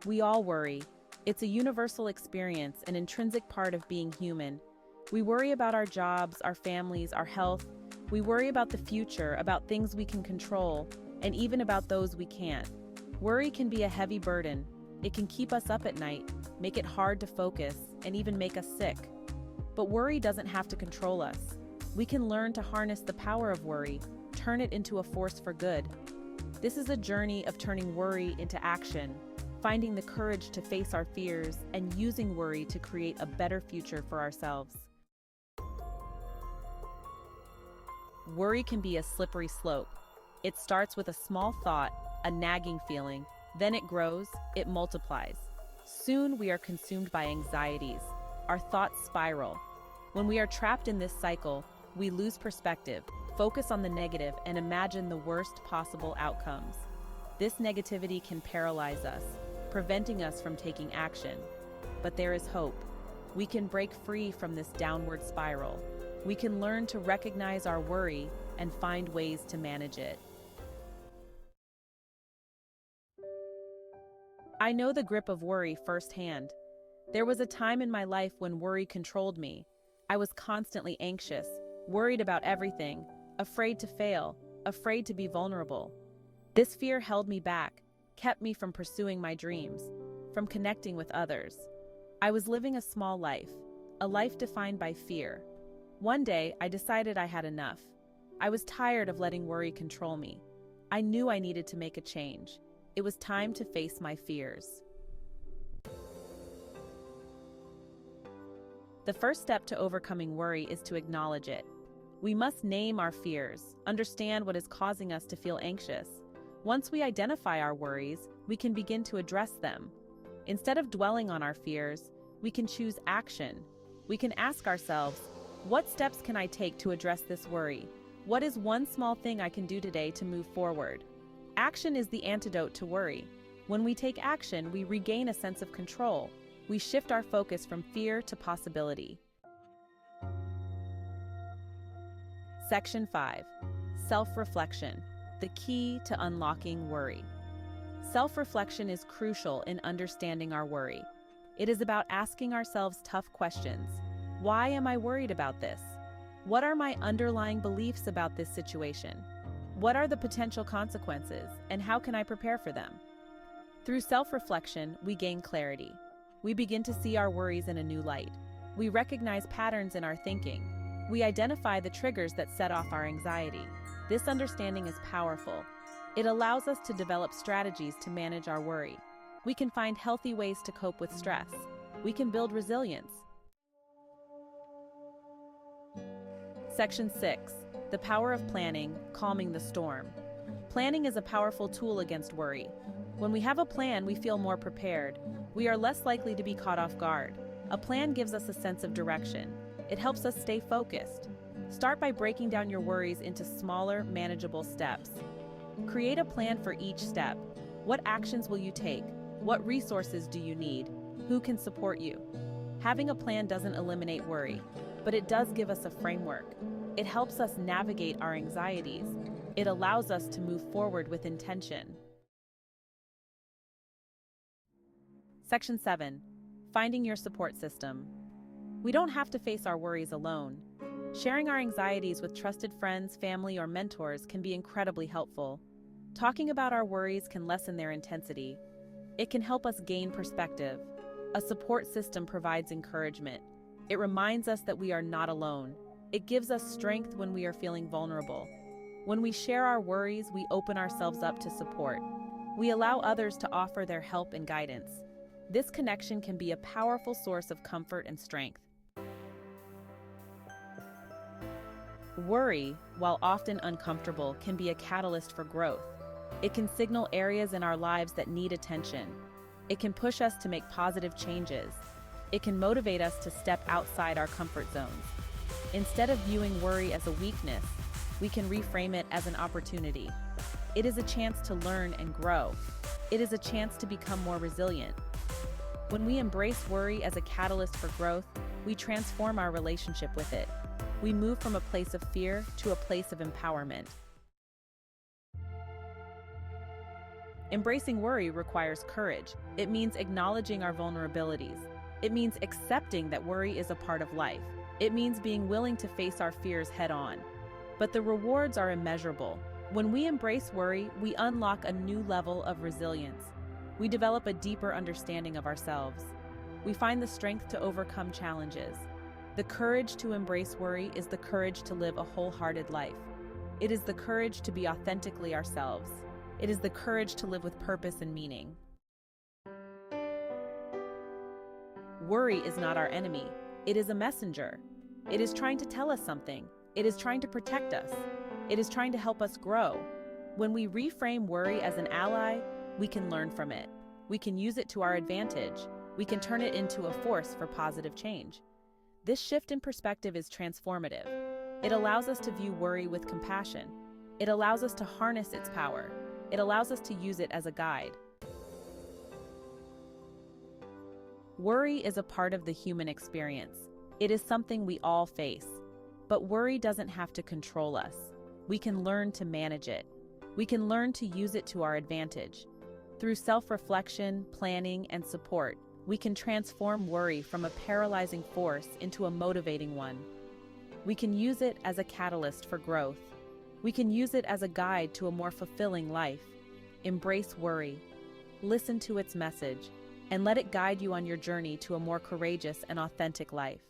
We all worry. It's a universal experience, an intrinsic part of being human. We worry about our jobs, our families, our health. We worry about the future, about things we can control, and even about those we can't. Worry can be a heavy burden. It can keep us up at night, make it hard to focus, and even make us sick. But worry doesn't have to control us. We can learn to harness the power of worry, turn it into a force for good. This is a journey of turning worry into action, finding the courage to face our fears, and using worry to create a better future for ourselves. Worry can be a slippery slope. It starts with a small thought, a nagging feeling, then it grows, it multiplies. Soon we are consumed by anxieties. Our thoughts spiral. When we are trapped in this cycle, we lose perspective, focus on the negative, and imagine the worst possible outcomes. This negativity can paralyze us, preventing us from taking action. But there is hope. We can break free from this downward spiral. We can learn to recognize our worry and find ways to manage it. I know the grip of worry firsthand. There was a time in my life when worry controlled me. I was constantly anxious, worried about everything, afraid to fail, afraid to be vulnerable. This fear held me back, kept me from pursuing my dreams, from connecting with others. I was living a small life, a life defined by fear. One day, I decided I had enough. I was tired of letting worry control me. I knew I needed to make a change. It was time to face my fears. The first step to overcoming worry is to acknowledge it. We must name our fears, understand what is causing us to feel anxious. Once we identify our worries, we can begin to address them. Instead of dwelling on our fears, we can choose action. We can ask ourselves, what steps can I take to address this worry? What is one small thing I can do today to move forward? Action is the antidote to worry. When we take action, we regain a sense of control. We shift our focus from fear to possibility. Section 5. Self-reflection, the key to unlocking worry. Self-reflection is crucial in understanding our worry. It is about asking ourselves tough questions. Why am I worried about this? What are my underlying beliefs about this situation? What are the potential consequences, and how can I prepare for them? Through self-reflection, we gain clarity. We begin to see our worries in a new light. We recognize patterns in our thinking. We identify the triggers that set off our anxiety. This understanding is powerful. It allows us to develop strategies to manage our worry. We can find healthy ways to cope with stress. We can build resilience. Section 6. The power of planning, calming the storm. Planning is a powerful tool against worry. When we have a plan, we feel more prepared. We are less likely to be caught off guard. A plan gives us a sense of direction. It helps us stay focused. Start by breaking down your worries into smaller, manageable steps. Create a plan for each step. What actions will you take? What resources do you need? Who can support you? Having a plan doesn't eliminate worry, but it does give us a framework. It helps us navigate our anxieties. It allows us to move forward with intention. Section 7. Finding your support system. We don't have to face our worries alone. Sharing our anxieties with trusted friends, family, or mentors can be incredibly helpful. Talking about our worries can lessen their intensity. It can help us gain perspective. A support system provides encouragement. It reminds us that we are not alone. It gives us strength when we are feeling vulnerable. When we share our worries, we open ourselves up to support. We allow others to offer their help and guidance. This connection can be a powerful source of comfort and strength. Worry, while often uncomfortable, can be a catalyst for growth. It can signal areas in our lives that need attention. It can push us to make positive changes. It can motivate us to step outside our comfort zones. Instead of viewing worry as a weakness, we can reframe it as an opportunity. It is a chance to learn and grow. It is a chance to become more resilient. When we embrace worry as a catalyst for growth, we transform our relationship with it. We move from a place of fear to a place of empowerment. Embracing worry requires courage. It means acknowledging our vulnerabilities. It means accepting that worry is a part of life. It means being willing to face our fears head-on. But the rewards are immeasurable. When we embrace worry, we unlock a new level of resilience. We develop a deeper understanding of ourselves. We find the strength to overcome challenges. The courage to embrace worry is the courage to live a wholehearted life. It is the courage to be authentically ourselves. It is the courage to live with purpose and meaning. Worry is not our enemy. It is a messenger. It is trying to tell us something. It is trying to protect us. It is trying to help us grow. When we reframe worry as an ally, we can learn from it. We can use it to our advantage. We can turn it into a force for positive change. This shift in perspective is transformative. It allows us to view worry with compassion. It allows us to harness its power. It allows us to use it as a guide. Worry is a part of the human experience. It is something we all face. But worry doesn't have to control us. We can learn to manage it. We can learn to use it to our advantage. Through self-reflection, planning, and support, we can transform worry from a paralyzing force into a motivating one. We can use it as a catalyst for growth. We can use it as a guide to a more fulfilling life. Embrace worry. Listen to its message, and let it guide you on your journey to a more courageous and authentic life.